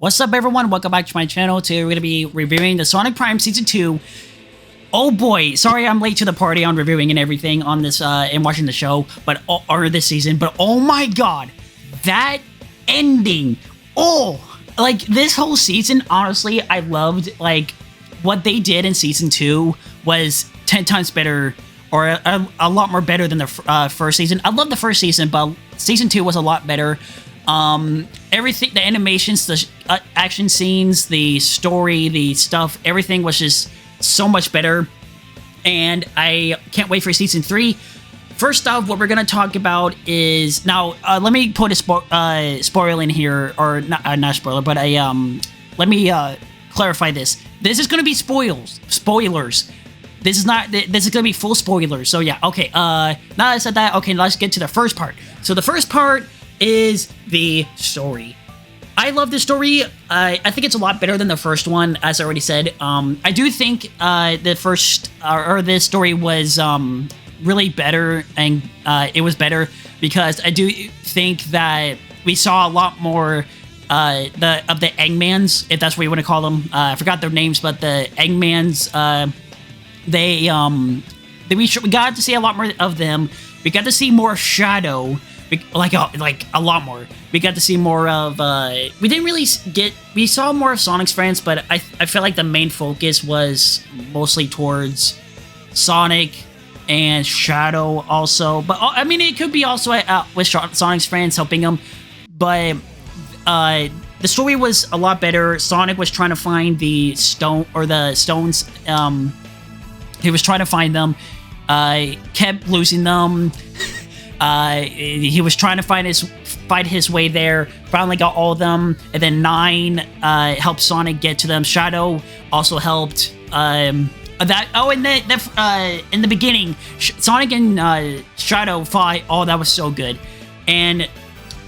What's up, everyone? Welcome back to my channel. Today we're going to be reviewing the Sonic Prime Season 2. Oh boy, sorry I'm late to the party on reviewing and everything on this and watching the show, or this season, but oh my god, that ending. Like this whole season, honestly, I loved like what they did in Season 2 was 10 times better, or a lot more better than the first season. I love the first season, but Season 2 was a lot better. Everything, the animations, the action scenes, the story, the stuff, everything was just so much better. And I can't wait for Season 3. First off, what we're going to talk about is, now, let me put a spoiler in here, or not spoiler, but let me clarify this. This is going to be spoilers. This is going to be full spoilers. So yeah, okay, now that I said that, okay, let's get to the first part. So the first part is the story. I love the story. I think it's a lot better than the first one, as I already said. I do think the first, or this story was really better, and it was better because I do think that we saw a lot more of the Eggmans, if that's what you want to call them. I forgot their names, but the Eggmans, we got to see a lot more of them. We got to see more Shadow. Like a lot more. We got to see more of, we saw more of Sonic's friends, but I feel like the main focus was mostly towards Sonic and Shadow also. But, I mean, it could be also with Sonic's friends helping him, but the story was a lot better. Sonic was trying to find the stones. He was trying to find them, kept losing them. He was trying to fight his way there, finally got all of them, and then 9 helped Sonic get to them. Shadow also helped in the beginning, Sonic and Shadow fought. Oh, that was so good. And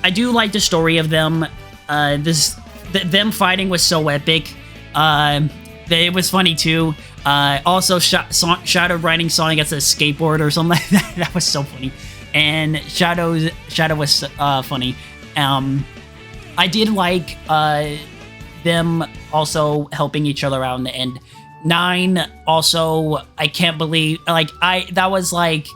I do like the story of them. Them fighting was so epic. It was funny too. Also, Shadow riding Sonic as a skateboard or something like that. That was so funny. And Shadow was funny. I did like them also helping each other out in the end. 9 also, I can't believe, like, that was like,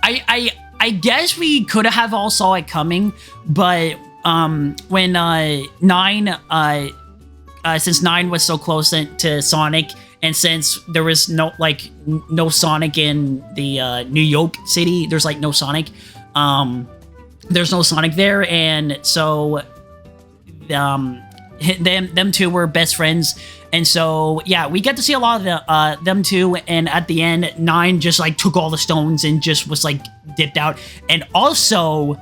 I guess we could have all saw it coming, but when 9 since 9 was so close to Sonic, and since there was no Sonic in the New York City, there's like no Sonic. There's no Sonic there, and so them two were best friends, and so yeah, we get to see a lot of them two. And at the end, 9 just like took all the stones and just was like dipped out. And also,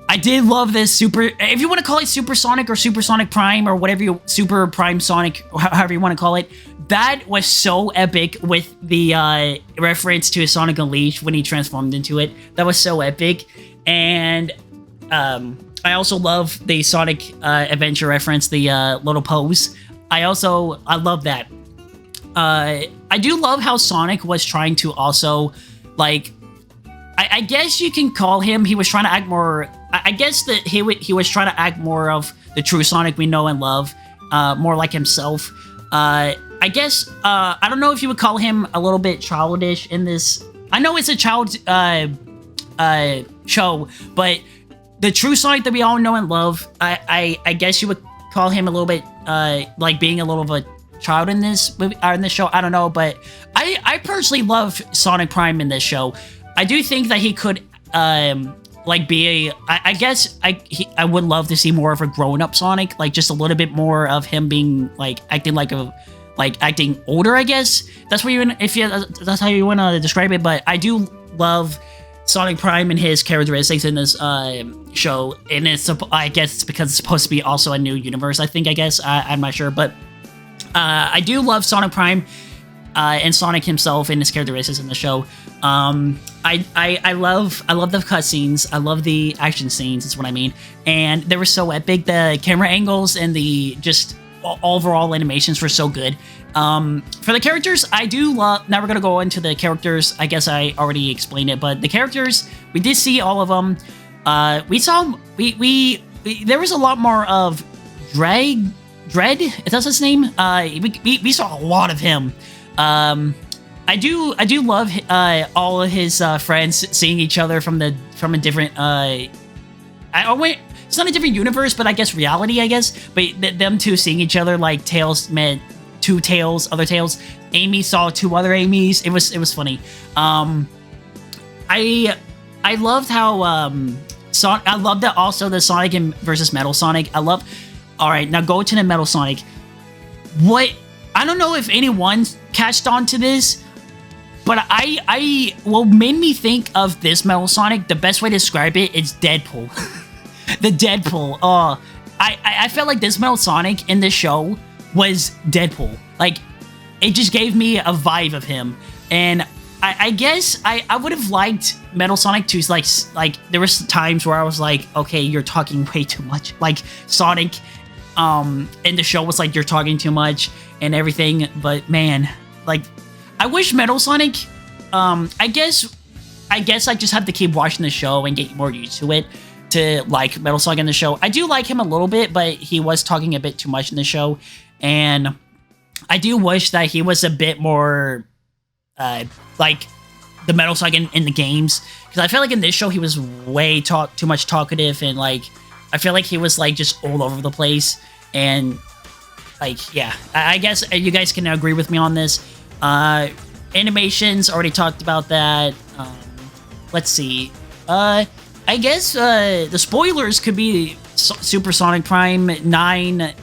I did love this if you want to call it Super Sonic or Super Sonic Prime or whatever Super Prime Sonic, however you want to call it, that was so epic with the reference to Sonic Unleashed when he transformed into it. That was so epic. And I also love the Sonic Adventure reference, the little pose. I love that. I do love how Sonic was trying to also, like, I guess you can call him, he was trying to act more, I guess that he was trying to act more of the true Sonic we know and love, more like himself. I guess, I don't know if you would call him a little bit childish in this. I know it's a child show, but the true Sonic that we all know and love, I guess you would call him a little bit, like being a little of a child in this movie, or in this show. I don't know, but I personally love Sonic Prime in this show. I do think that he could, like, be I guess I would love to see more of a grown-up Sonic, like just a little bit more of him being like acting older. I guess that's what that's how you want to describe it. But I do love Sonic Prime and his characteristics in this show, and I guess it's because it's supposed to be also a new universe. I guess I'm not sure, but I do love Sonic Prime and Sonic himself and his characteristics in the show. I love the cutscenes. I love the action scenes. That's what I mean. And they were so epic. The camera angles and the just overall animations were so good. For the characters, I do love. Now we're gonna go into the characters. I guess I already explained it, but the characters, we did see all of them. We saw there was a lot more of Dread, is that his name? We saw a lot of him. I do love all of his friends seeing each other from a different it's not a different universe, but I guess reality, I guess. But them two seeing each other, like Tails met two Tails, other Tails. Amy saw two other Amy's. It was funny. I loved how I loved that also the Sonic versus Metal Sonic. All right, now go to the Metal Sonic. What, I don't know if anyone catched on to this, but what made me think of this Metal Sonic, the best way to describe it is Deadpool. The Deadpool. I felt like this Metal Sonic in this show was Deadpool. Like, it just gave me a vibe of him. And I guess I would have liked Metal Sonic to like there was times where I was like, okay, you're talking way too much. Like Sonic in the show was like, you're talking too much and everything. But man, like, I wish Metal Sonic, I guess I just have to keep watching the show and get more used to it to like Metal Sonic in the show. I do like him a little bit, but he was talking a bit too much in the show. And I do wish that he was a bit more like the Metal Sonic in the games. Because I feel like in this show he was way too much talkative, and like I feel like he was like just all over the place. And like, yeah, I guess you guys can agree with me on this. Animations, already talked about that. Let's see. I guess the spoilers could be Super Sonic Prime 9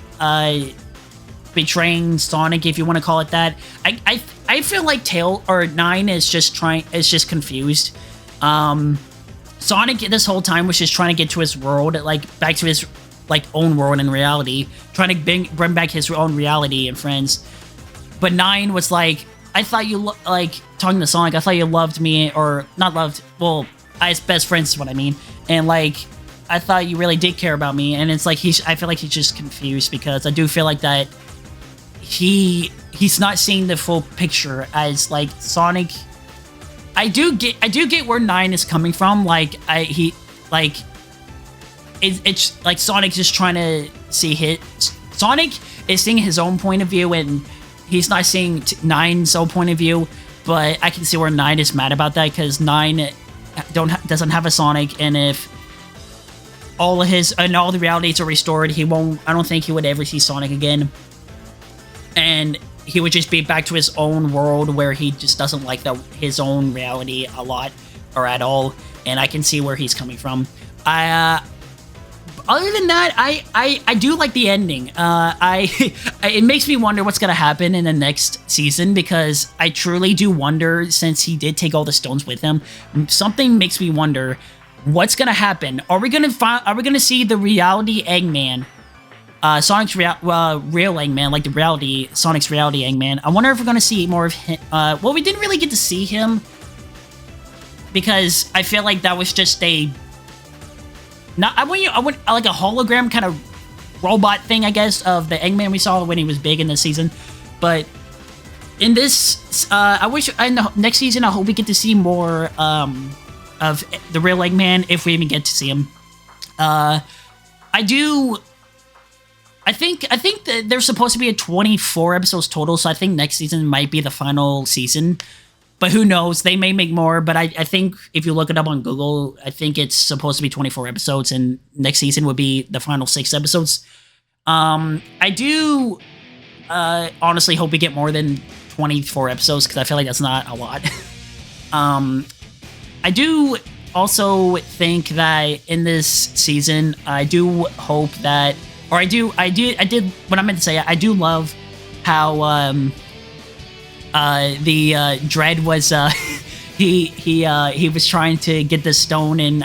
betraying Sonic, if you want to call it that. I feel like 9 is just confused. Sonic this whole time was just trying to get to his world, like back to his like own world in reality, trying to bring back his own reality and friends. But 9 was like, I thought you like talking to Sonic. I thought you loved me, or not loved. Well, as best friends is what I mean. And like, I thought you really did care about me. And it's like I feel like he's just confused, because I do feel like that he's not seeing the full picture as like Sonic. I do get where 9 is coming from. Like it's like Sonic just trying to see Sonic is seeing his own point of view, and he's not seeing 9's own point of view. But I can see where 9 is mad about that, because 9 doesn't have a Sonic, and if all the realities are restored, I don't think he would ever see Sonic again, and he would just be back to his own world where he just doesn't like his own reality a lot or at all. And I can see where he's coming from. Other than that, I do like the ending. It makes me wonder what's gonna happen in the next season, because I truly do wonder, since he did take all the stones with him, something makes me wonder what's gonna happen. Are we gonna see the reality Eggman, Sonic's real Eggman, like the reality Sonic's reality Eggman? I wonder if we're gonna see more of him. Well, we didn't really get to see him, because I feel like that was just I went like a hologram kind of robot thing, I guess, of the Eggman we saw when he was big in this season. But in this, I wish in the next season, I hope we get to see more of the real Eggman, if we even get to see him. I think that there's supposed to be a 24 episodes total, so I think next season might be the final season. But who knows? They may make more, but I think if you look it up on Google, I think it's supposed to be 24 episodes, and next season would be the final 6 episodes. I do honestly hope we get more than 24 episodes, because I feel like that's not a lot. I do also think that in this season, I do hope that, or I did, what I meant to say, I do love how the Dread was he was trying to get the stone, and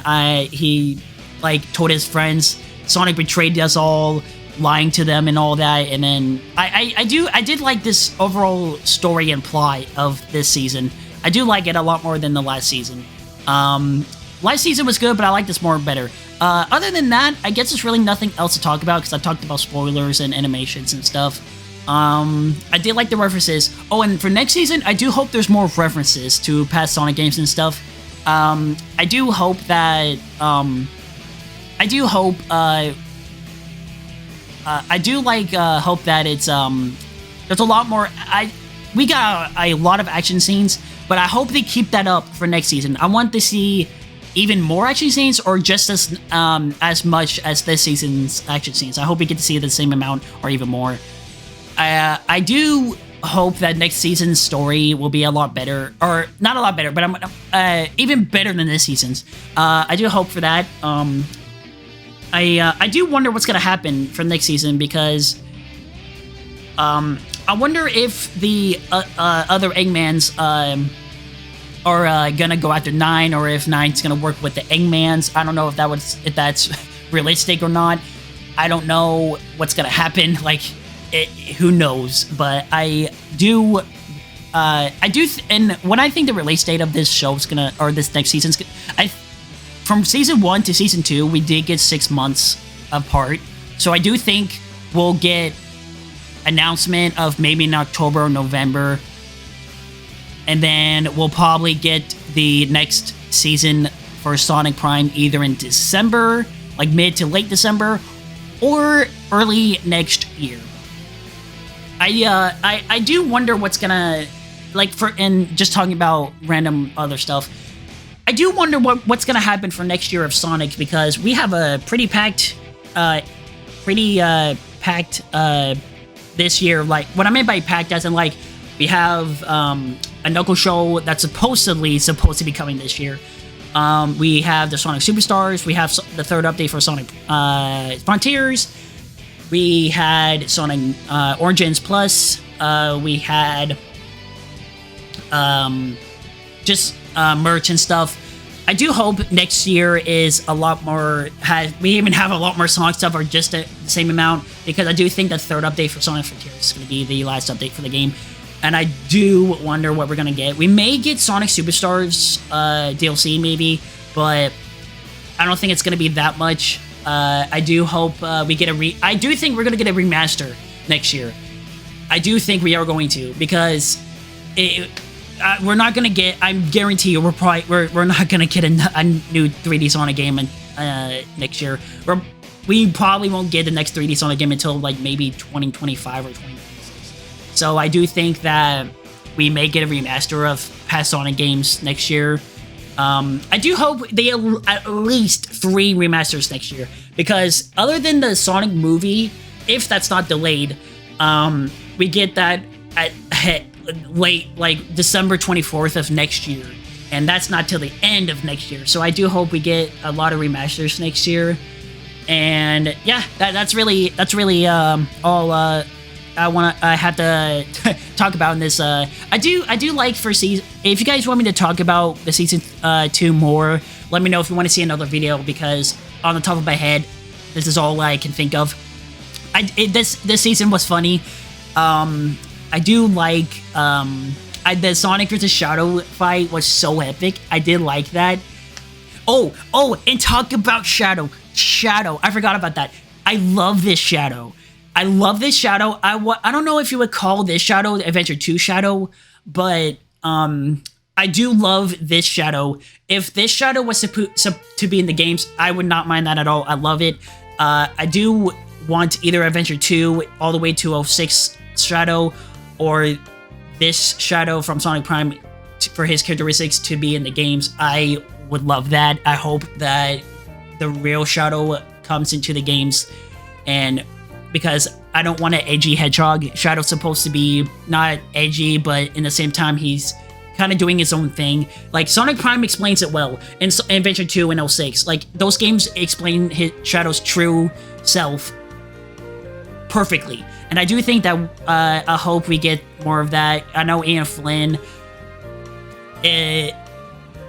he like told his friends Sonic betrayed us all, lying to them and all that. And then I did like this overall story and plot of this season. I do like it a lot more than the last season. Last season was good, but I like this more better. Other than that, I guess there's really nothing else to talk about, because I've talked about spoilers and animations and stuff. I did like the references. Oh, and for next season, I do hope there's more references to past Sonic games and stuff. I do hope that, I do like hope that it's there's a lot more. We got a lot of action scenes, but I hope they keep that up for next season. I want to see even more action scenes, or just as much as this season's action scenes. I hope we get to see the same amount or even more. I do hope that next season's story will be a lot better, or not a lot better, but I'm even better than this season's. I do hope for that. I do wonder what's gonna happen for next season, because I wonder if the other Eggmans are gonna go after Nine, or if Nine's gonna work with the Eggmans. I don't know if that's realistic or not. I don't know what's gonna happen. Like, who knows? But I do, and when I think the release date of this show's gonna, or this next season's, from season 1 to season 2, we did get 6 months apart. So I do think we'll get announcement of maybe in October or November, and then we'll probably get the next season for Sonic Prime either in December, like mid to late December, or early next year. I do wonder what's gonna, like, and just talking about random other stuff, I do wonder what's gonna happen for next year of Sonic, because we have a pretty packed this year. Like, what I mean by packed, as in, like, we have a Knuckles show that's supposed to be coming this year. We have the Sonic Superstars. We have the third update for Sonic Frontiers. We had Sonic Origins Plus. We had just merch and stuff. I do hope next year is a lot more. We even have a lot more Sonic stuff, or just the same amount, because I do think the third update for Sonic Frontiers is going to be the last update for the game, and I do wonder what we're going to get. We may get Sonic Superstars DLC maybe, but I don't think it's going to be that much. I do hope we get I do think we're going to get a remaster next year. I do think we are going to, because we're not going to get, I guarantee you, we're not going to get a new 3D Sonic game next year. We probably won't get the next 3D Sonic game until, like, maybe 2025 or 2026. So I do think that we may get a remaster of past Sonic games next year. I do hope they at least 3 remasters next year, because other than the Sonic movie, if that's not delayed, we get that at late, like, December 24th of next year, and that's not till the end of next year. So I do hope we get a lot of remasters next year. And yeah, that's really all I have to talk about in this. I do like for season. If you guys want me to talk about the season 2 more, let me know if you want to see another video, because on the top of my head, this is all I can think of. This season was funny. I do like the Sonic vs. Shadow fight was so epic. I did like that. Oh, and talk about Shadow. I forgot about that. I love this Shadow. I don't know if you would call this Shadow Adventure 2 Shadow, but I do love this Shadow. If this Shadow was to be in the games, I would not mind that at all. I love it. I do want either Adventure 2 all the way to 06 Shadow, or this Shadow from Sonic Prime for his characteristics to be in the games. I would love that. I hope that the real Shadow comes into the games, and because I don't want an edgy hedgehog. Shadow's supposed to be not edgy, but in the same time, he's kind of doing his own thing. Like, Sonic Prime explains it well in Adventure 2 and 06. Like, those games explain Shadow's true self perfectly. And I do think that I hope we get more of that. I know Ian Flynn has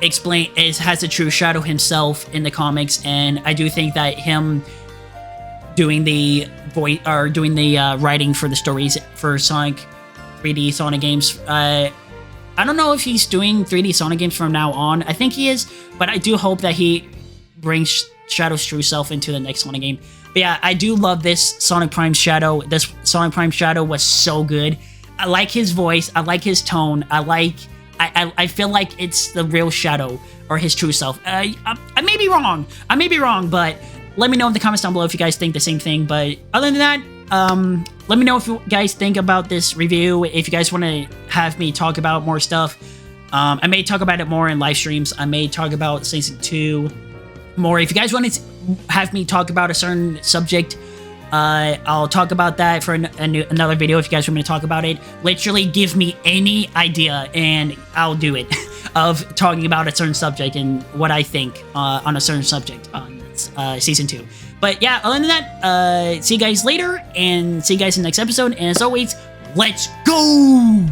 the true Shadow himself in the comics, and I do think that him doing the writing for the stories for Sonic 3D Sonic games. I don't know if he's doing 3D Sonic games from now on. I think he is, but I do hope that he brings Shadow's true self into the next Sonic game. But yeah, I do love this Sonic Prime Shadow. This Sonic Prime Shadow was so good. I like his voice. I like his tone. I feel like it's the real Shadow, or his true self. I may be wrong. But let me know in the comments down below if you guys think the same thing. But other than that, let me know if you guys think about this review. If you guys want to have me talk about more stuff, I may talk about it more in live streams. I may talk about Season 2 more. If you guys want to have me talk about a certain subject, I'll talk about that for another video if you guys want me to talk about it. Literally give me any idea and I'll do it of talking about a certain subject and what I think on a certain subject on Season 2. But yeah, other than that, see you guys later and see you guys in the next episode. And as always, let's go!